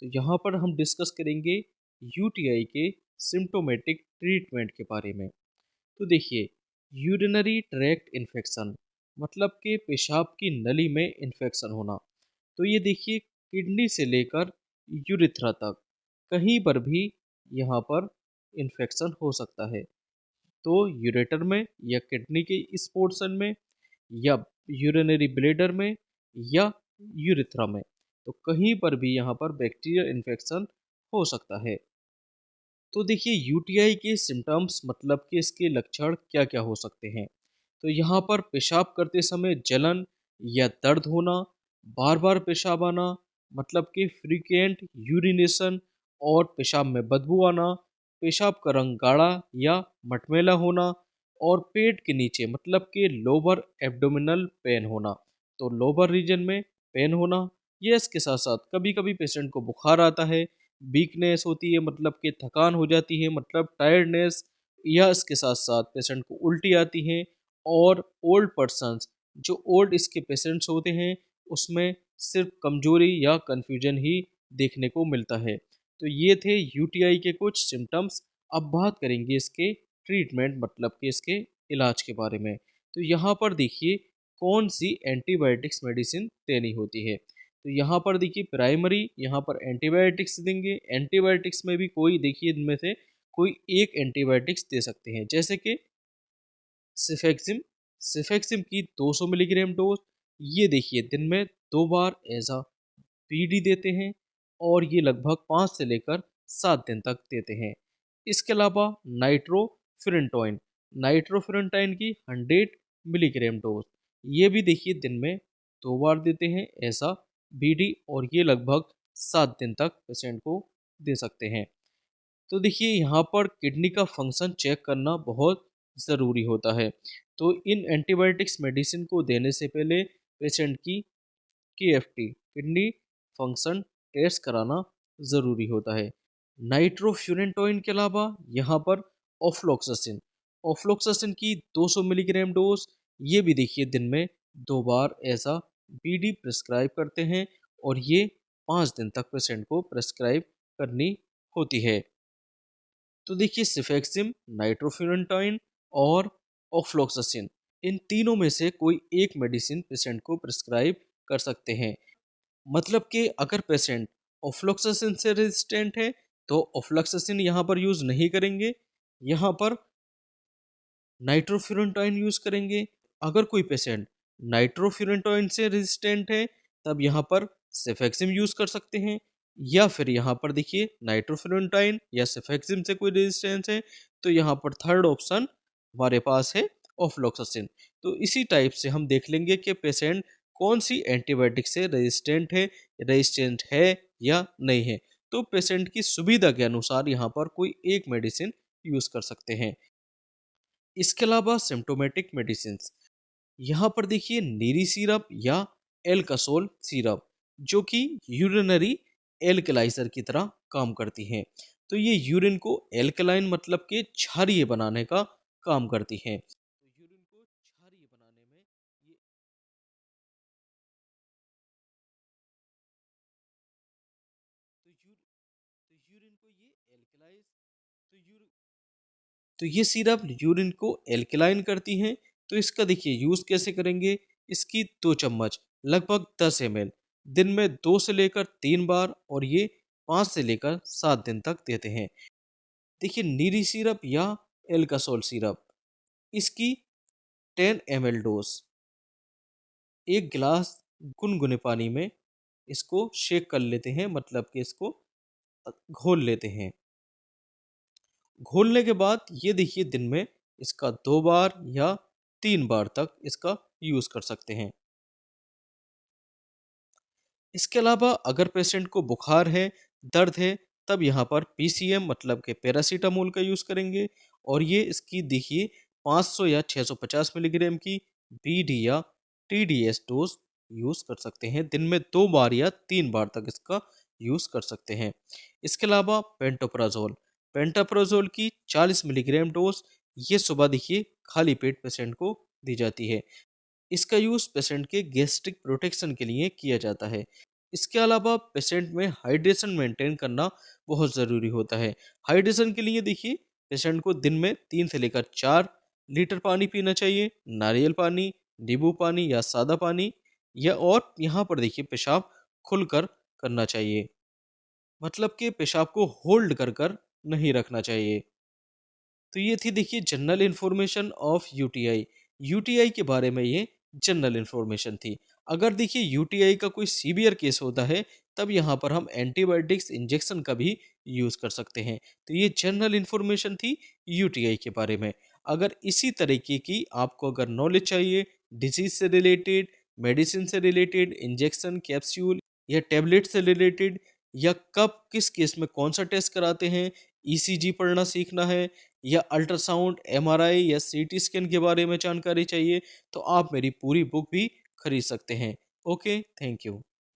तो यहाँ पर हम डिस्कस करेंगे यूटीआई के सिम्टोमेटिक ट्रीटमेंट के बारे में। तो देखिए, यूरिनरी ट्रैक्ट इन्फेक्शन मतलब कि पेशाब की नली में इन्फेक्शन होना। तो ये देखिए, किडनी से लेकर यूरिथ्रा तक कहीं पर भी यहाँ पर इन्फेक्शन हो सकता है। तो यूरेटर में या किडनी के इस पोर्शन में या यूरिनरी ब्लेडर में या यूरिथ्रा में, तो कहीं पर भी यहाँ पर बैक्टीरियल इन्फेक्शन हो सकता है। तो देखिए, यूटीआई के सिम्टम्स मतलब कि इसके लक्षण क्या क्या हो सकते हैं। तो यहाँ पर पेशाब करते समय जलन या दर्द होना, बार बार पेशाब आना मतलब कि फ्रीक्वेंट यूरिनेशन और पेशाब में बदबू आना, पेशाब का रंग गाढ़ा या मटमैला होना और पेट के नीचे मतलब कि लोअर एब्डोमिनल पेन होना। तो लोअर रीजन में पेन होना, ये इसके साथ साथ कभी कभी पेशेंट को बुखार आता है, वीकनेस होती है मतलब कि थकान हो जाती है मतलब टायर्डनेस, या इसके साथ साथ पेशेंट को उल्टी आती है। और ओल्ड पर्सन्स, जो ओल्ड इसके पेशेंट्स होते हैं, उसमें सिर्फ कमजोरी या कन्फ्यूजन ही देखने को मिलता है। तो ये थे यूटीआई के कुछ सिम्टम्स। अब बात करेंगे इसके ट्रीटमेंट मतलब कि इसके इलाज के बारे में। तो यहाँ पर देखिए, कौन सी एंटीबायोटिक्स मेडिसिन देनी होती है। तो यहाँ पर देखिए, प्राइमरी यहाँ पर एंटीबायोटिक्स देंगे। एंटीबायोटिक्स में भी कोई देखिए इनमें से कोई एक एंटीबायोटिक्स दे सकते हैं, जैसे कि सिफेक्सिम। सिफेक्सिम की 200 मिलीग्राम डोज, ये देखिए दिन में 2 बार एज अ पीडी देते हैं और ये लगभग 5 से लेकर 7 दिन तक देते हैं। इसके अलावा नाइट्रोफिरेंटोइन, नाइट्रोफिरेंटाइन की 100 मिलीग्राम डोज, ये भी देखिए दिन में 2 बार देते हैं ऐसा बीडी और ये लगभग 7 दिन तक पेशेंट को दे सकते हैं। तो देखिए, यहाँ पर किडनी का फंक्शन चेक करना बहुत ज़रूरी होता है। तो इन एंटीबायोटिक्स मेडिसिन को देने से पहले पेशेंट की केएफटी, किडनी फंक्शन टेस्ट कराना ज़रूरी होता है। नाइट्रोफ्यूरेंटोइन के अलावा यहाँ पर ऑफ्लोक्सासिन, ऑफ्लोक्सासिन की 200 मिलीग्राम डोज, ये भी देखिए दिन में 2 बार ऐसा बीडी प्रिस्क्राइब करते हैं और ये 5 दिन तक पेशेंट को प्रिस्क्राइब करनी होती है। तो देखिए, सिफेक्सिम, नाइट्रोफ्यूरेंटाइन और ऑफ्लोक्सासिन, इन तीनों में से कोई एक मेडिसिन पेशेंट को प्रिस्क्राइब कर सकते हैं। मतलब कि अगर पेशेंट ऑफ्लोक्सासिन से रेजिस्टेंट है तो ऑफ्लोक्सासिन यहाँ पर यूज़ नहीं करेंगे, यहाँ पर नाइट्रोफ्यूरेंटाइन यूज़ करेंगे। अगर कोई पेशेंट नाइट्रोफ्यूरेंटाइन से रेजिस्टेंट है, तब यहाँ पर सेफेक्सिम यूज़ कर सकते हैं। या फिर यहाँ पर देखिए, नाइट्रोफ्यूरेंटाइन या सेफेक्सिम से कोई रेजिस्टेंस है, तो यहाँ पर थर्ड ऑप्शन हमारे पास है ऑफ्लोक्सासिन। तो इसी टाइप से हम देख लेंगे कि पेशेंट कौन सी एंटीबायोटिक से रेजिस्टेंट है या नहीं है। तो पेशेंट की सुविधा के अनुसार यहाँ पर कोई एक मेडिसिन यूज़ कर सकते हैं। इसके अलावा सिम्टोमेटिक मेडिसिन, यहाँ पर देखिए नीरी सिरप या एल्कासोल सिरप, जो कि यूरिनरी एल्कलाइजर की तरह काम करती हैं। तो ये यूरिन को एल्कलाइन मतलब के क्षारीय बनाने का काम करती हैं। तो यूरिन को क्षारीय बनाने में ये तो यूर तो यूरिन को ये एल्कलाइज तो यूर तो ये सिरप यूरिन को एल्कलाइन करती हैं। तो इसका देखिए यूज़ कैसे करेंगे। इसकी 2 चम्मच लगभग 10 ml दिन में 2 से लेकर 3 बार और ये 5 से लेकर 7 दिन तक देते हैं। देखिए, नीरी सिरप या एल्कासोल सिरप, इसकी 10 ml डोज, 1 गिलास गुनगुने पानी में इसको शेक कर लेते हैं मतलब कि इसको घोल लेते हैं। घोलने के बाद ये देखिए दिन में इसका 2 बार या 3 बार तक इसका यूज़ कर सकते हैं। इसके अलावा अगर पेशेंट को बुखार है, दर्द है, तब यहाँ पर पीसीएम मतलब के पैरासीटामोल का यूज़ करेंगे और ये इसकी देखिए 500 या 650 मिलीग्राम की बीडी या टीडीएस डोज यूज़ कर सकते हैं। दिन में 2 बार या 3 बार तक इसका यूज़ कर सकते हैं। इसके अलावा पेंटोप्राजोल, पेंटाप्राजोल की 40 मिलीग्राम डोज, ये सुबह देखिए खाली पेट पेशेंट को दी जाती है। इसका यूज़ पेशेंट के गैस्ट्रिक प्रोटेक्शन के लिए किया जाता है। इसके अलावा पेशेंट में हाइड्रेशन मेंटेन करना बहुत ज़रूरी होता है। हाइड्रेशन के लिए देखिए, पेशेंट को दिन में 3 से लेकर 4 लीटर पानी पीना चाहिए। नारियल पानी, नींबू पानी या सादा पानी, या और यहाँ पर देखिए पेशाब खुलकर करना चाहिए, मतलब कि पेशाब को होल्ड कर कर नहीं रखना चाहिए। तो ये थी देखिए general information of UTI. UTI के बारे में ये जनरल इन्फॉर्मेशन थी। अगर देखिए यूटीआई का कोई सीवियर केस होता है, तब यहाँ पर हम एंटीबायोटिक्स इंजेक्शन का भी यूज़ कर सकते हैं। तो ये जनरल इन्फॉर्मेशन थी यूटीआई के बारे में। अगर इसी तरीके की आपको अगर नॉलेज चाहिए डिजीज से रिलेटेड, मेडिसिन से रिलेटेड, इंजेक्शन, कैप्सूल या टेबलेट से रिलेटेड, या कब किस केस में कौन सा टेस्ट कराते हैं, ईसीजी पढ़ना सीखना है, या अल्ट्रासाउंड, एमआरआई या सीटी स्कैन के बारे में जानकारी चाहिए, तो आप मेरी पूरी बुक भी खरीद सकते हैं। Okay, thank you.